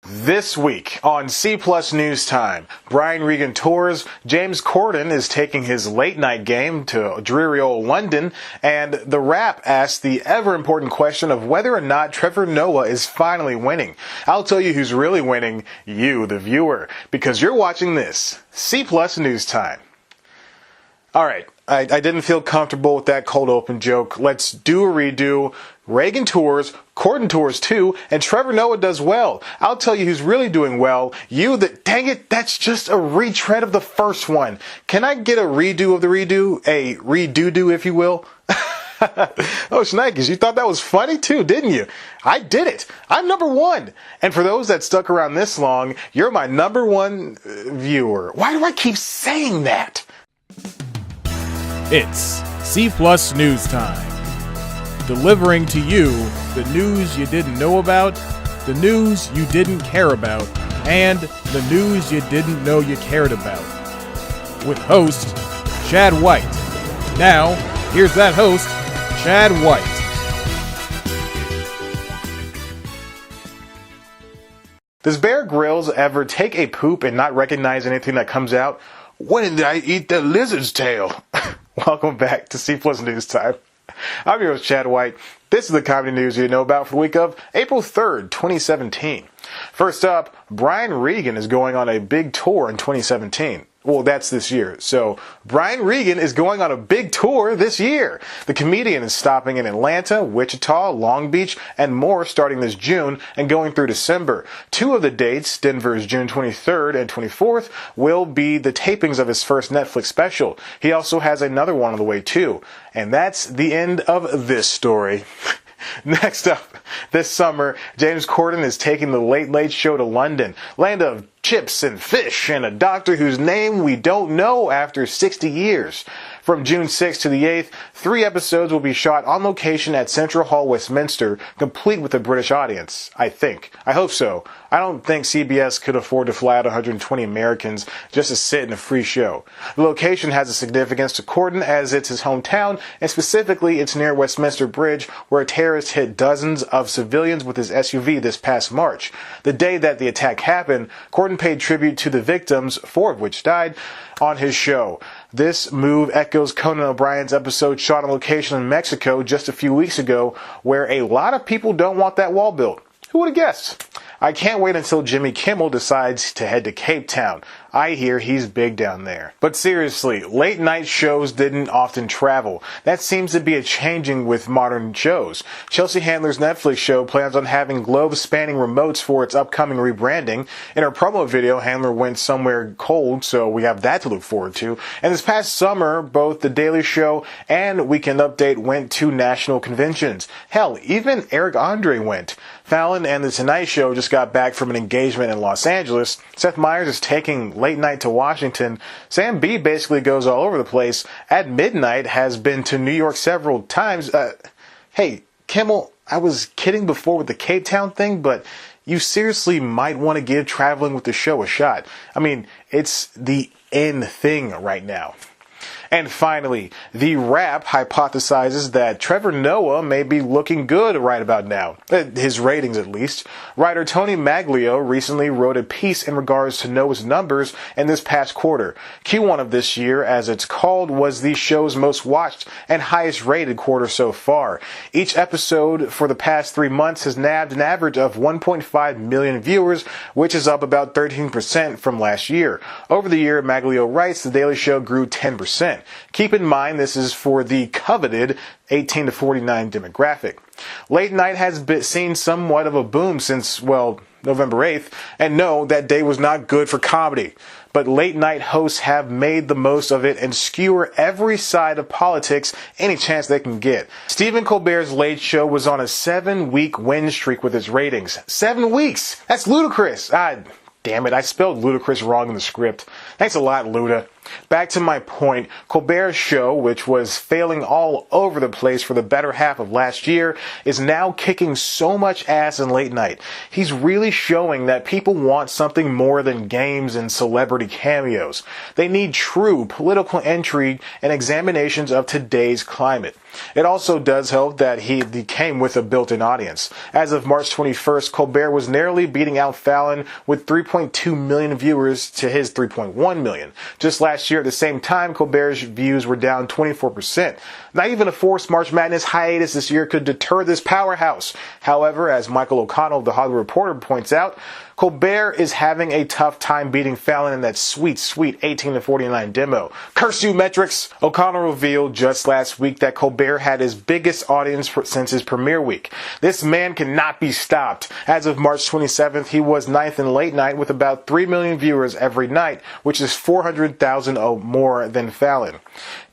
This week on C Plus News Time, Regan tours, James Corden is taking his late night game to dreary old London, and The Wrap asks the ever-important question of whether or not Trevor Noah is finally winning. I'll tell you who's really winning, you, the viewer, because you're watching this C Plus News Time. Alright, I didn't feel comfortable with that cold open joke. Let's do a redo. Regan tours, Corden tours too, and Trevor Noah does well. I'll tell you who's really doing well. Dang it, that's just a retread of the first one. Can I get a redo of the redo? A redo-do, if you will? Oh, Schnikes, you thought that was funny too, didn't you? I did it. I'm number one. And for those that stuck around this long, you're my number one viewer. Why do I keep saying that? It's C Plus News Time. Delivering to you the news you didn't know about, the news you didn't care about, and the news you didn't know you cared about. With host, Chad White. Now, here's that host, Chad White. Does Bear Grylls ever take a poop and not recognize anything that comes out? When did I eat the lizard's tail? Welcome back to C Plus News Time. I'm your host, Chad White. This is the comedy news you know about for the week of April 3rd, 2017. First up, Regan is going on a big tour in 2017. Well, that's this year. So, Regan is going on a big tour this year. The comedian is stopping in Atlanta, Wichita, Long Beach, and more starting this June and going through December. Two of the dates, Denver's June 23rd and 24th, will be the tapings of his first Netflix special. He also has another one on the way too. And that's the end of this story. Next up, this summer, James Corden is taking the Late Late Show to London, land of chips and fish and a doctor whose name we don't know after 60 years. From June 6th to the 8th, 3 episodes will be shot on location at Central Hall, Westminster, complete with a British audience, I think. I hope so. I don't think CBS could afford to fly out 120 Americans just to sit in a free show. The location has a significance to Corden as it's his hometown, and specifically it's near Westminster Bridge, where a terrorist hit dozens of civilians with his SUV this past March. The day that the attack happened, Corden paid tribute to the victims, 4 of which died, on his show. This move echoes Conan O'Brien's episode shot on location in Mexico just a few weeks ago, where a lot of people don't want that wall built. Who would have guessed? I can't wait until Jimmy Kimmel decides to head to Cape Town. I hear he's big down there. But seriously, late night shows didn't often travel. That seems to be a changing with modern shows. Chelsea Handler's Netflix show plans on having globe-spanning remotes for its upcoming rebranding. In her promo video, Handler went somewhere cold, so we have that to look forward to. And this past summer, both The Daily Show and Weekend Update went to national conventions. Hell, even Eric Andre went. Fallon and The Tonight Show just got back from an engagement in Los Angeles. Seth Meyers is taking late night to Washington. Sam B basically goes all over the place. At Midnight has been to New York several times. Hey, Kimmel, I was kidding before with the Cape Town thing, but you seriously might want to give traveling with the show a shot. I mean, it's the in thing right now. And finally, The Wrap hypothesizes that Trevor Noah may be looking good right about now. His ratings, at least. Writer Tony Maglio recently wrote a piece in regards to Noah's numbers in this past quarter. Q1 of this year, as it's called, was the show's most watched and highest rated quarter so far. Each episode for the past 3 months has nabbed an average of 1.5 million viewers, which is up about 13% from last year. Over the year, Maglio writes, The Daily Show grew 10%. Keep in mind this is for the coveted 18 to 49 demographic. Late night has seen somewhat of a boom since, well, November 8th, and no, that day was not good for comedy. But late night hosts have made the most of it and skewer every side of politics any chance they can get. Stephen Colbert's Late Show was on a 7-week win streak with its ratings. 7 weeks! That's ludicrous! Damn it, I spelled ludicrous wrong in the script. Thanks a lot, Luda. Back to my point, Colbert's show, which was failing all over the place for the better half of last year, is now kicking so much ass in late night. He's really showing that people want something more than games and celebrity cameos. They need true political intrigue and examinations of today's climate. It also does help that he came with a built-in audience. As of March 21st, Colbert was narrowly beating out Fallon with 3.2 million viewers to his 3.1 million. Just last year at the same time, Colbert's views were down 24%. Not even a forced March Madness hiatus this year could deter this powerhouse. However, as Michael O'Connell of The Hollywood Reporter points out, Colbert is having a tough time beating Fallon in that sweet 18-49 demo. Curse you, metrics! O'Connell revealed just last week that Colbert had his biggest audience since his premiere week. This man cannot be stopped. As of March 27th, he was ninth in late night with about 3 million viewers every night, which is 400,000 more than Fallon.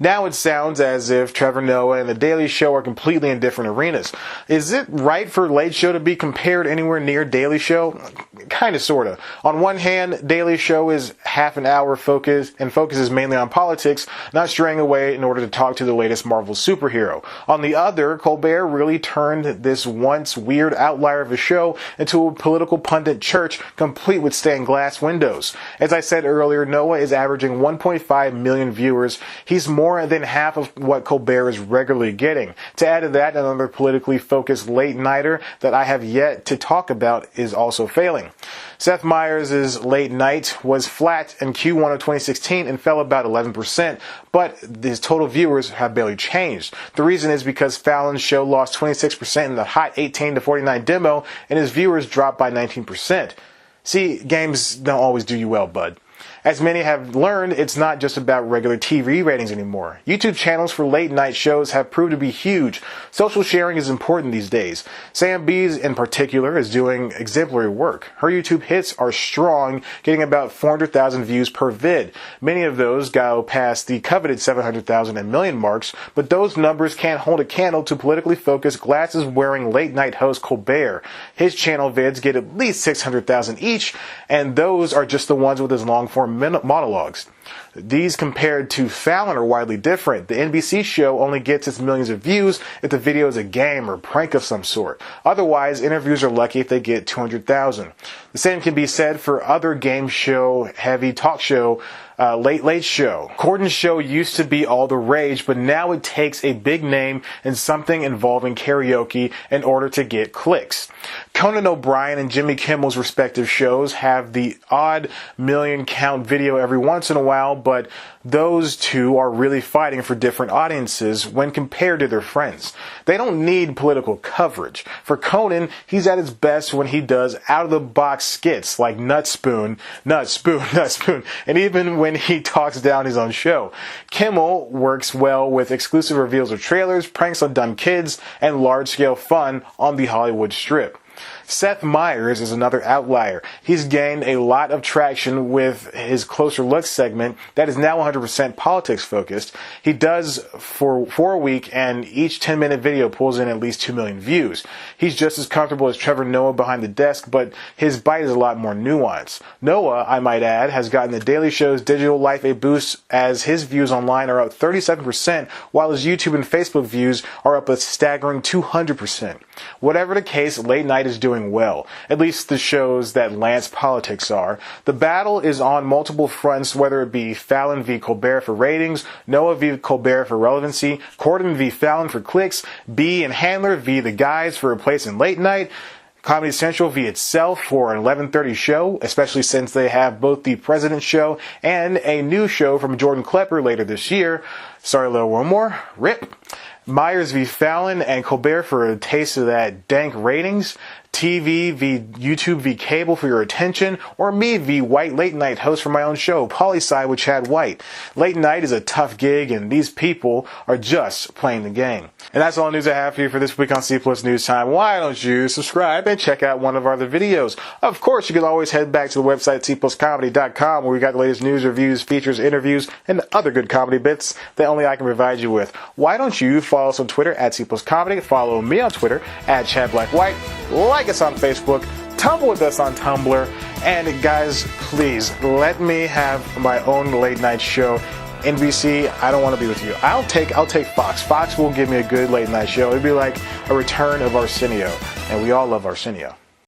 Now it sounds as if Trevor Noah and The Daily Show are completely in different arenas. Is it right for Late Show to be compared anywhere near Daily Show? Kind of, sort of. On one hand, Daily Show is half an hour focus and focuses mainly on politics, not straying away in order to talk to the latest Marvel superhero. On the other, Colbert really turned this once weird outlier of a show into a political pundit church complete with stained glass windows. As I said earlier, Noah is averaging 1.5 million viewers. He's more than half of what Colbert is regularly getting. To add to that, another politically focused late nighter that I have yet to talk about is also failing. Seth Meyers' Late Night was flat in Q1 of 2016 and fell about 11%, but his total viewers have barely changed. The reason is because Fallon's show lost 26% in the hot 18-49 demo, and his viewers dropped by 19%. See, games don't always do you well, bud. As many have learned, it's not just about regular TV ratings anymore. YouTube channels for late night shows have proved to be huge. Social sharing is important these days. Sam Bees in particular is doing exemplary work. Her YouTube hits are strong, getting about 400,000 views per vid. Many of those go past the coveted 700,000 and million marks, but those numbers can't hold a candle to politically focused, glasses-wearing late-night host Colbert. His channel vids get at least 600,000 each, and those are just the ones with his long-form monologues. These compared to Fallon are widely different. The NBC show only gets its millions of views if the video is a game or prank of some sort. Otherwise, interviews are lucky if they get 200,000. The same can be said for other game show, heavy talk show, Late Show. Corden's show used to be all the rage, but now it takes a big name and something involving karaoke in order to get clicks. Conan O'Brien and Jimmy Kimmel's respective shows have the odd million count video every once in a while, but those two are really fighting for different audiences when compared to their friends. They don't need political coverage. For Conan, he's at his best when he does out-of-the-box skits like Nut Spoon, and even when he talks down his own show. Kimmel works well with exclusive reveals of trailers, pranks on dumb kids, and large-scale fun on the Hollywood Strip. Seth Meyers is another outlier. He's gained a lot of traction with his Closer Look segment that is now 100% politics focused. He does for a week, and each 10-minute video pulls in at least 2 million views. He's just as comfortable as Trevor Noah behind the desk, but his bite is a lot more nuanced. Noah, I might add, has gotten The Daily Show's digital life a boost as his views online are up 37%, while his YouTube and Facebook views are up a staggering 200%. Whatever the case, Late Night is doing well. At least the shows that Lance Politics are. The battle is on multiple fronts, whether it be Fallon v. Colbert for ratings, Noah v. Colbert for relevancy, Corden v. Fallon for clicks, B and Handler v. The Guys for a place in Late Night, Comedy Central v. itself for an 11:30 show, especially since they have both the President's Show and a new show from Jordan Klepper later this year. Sorry, little one more. RIP. Meyers v. Fallon and Colbert for a taste of that dank ratings, TV v. YouTube v. cable for your attention, or me v. white late night host for my own show, Poli-Sci with Chad White. Late night is a tough gig, and these people are just playing the game. And that's all the news I have for you for this week on C Plus News Time. Why don't you subscribe and check out one of our other videos? Of course, you can always head back to the website cpluscomedy.com, where we got the latest news, reviews, features, interviews, and other good comedy bits that only I can provide you with. Why don't you follow us on Twitter at C Plus Comedy, follow me on Twitter at Chad Black White, like like us on Facebook, tumble with us on Tumblr, and guys, please let me have my own late night show. NBC, I don't want to be with you. I'll take Fox. Fox will give me a good late night show. It'd be like a return of Arsenio, and we all love Arsenio.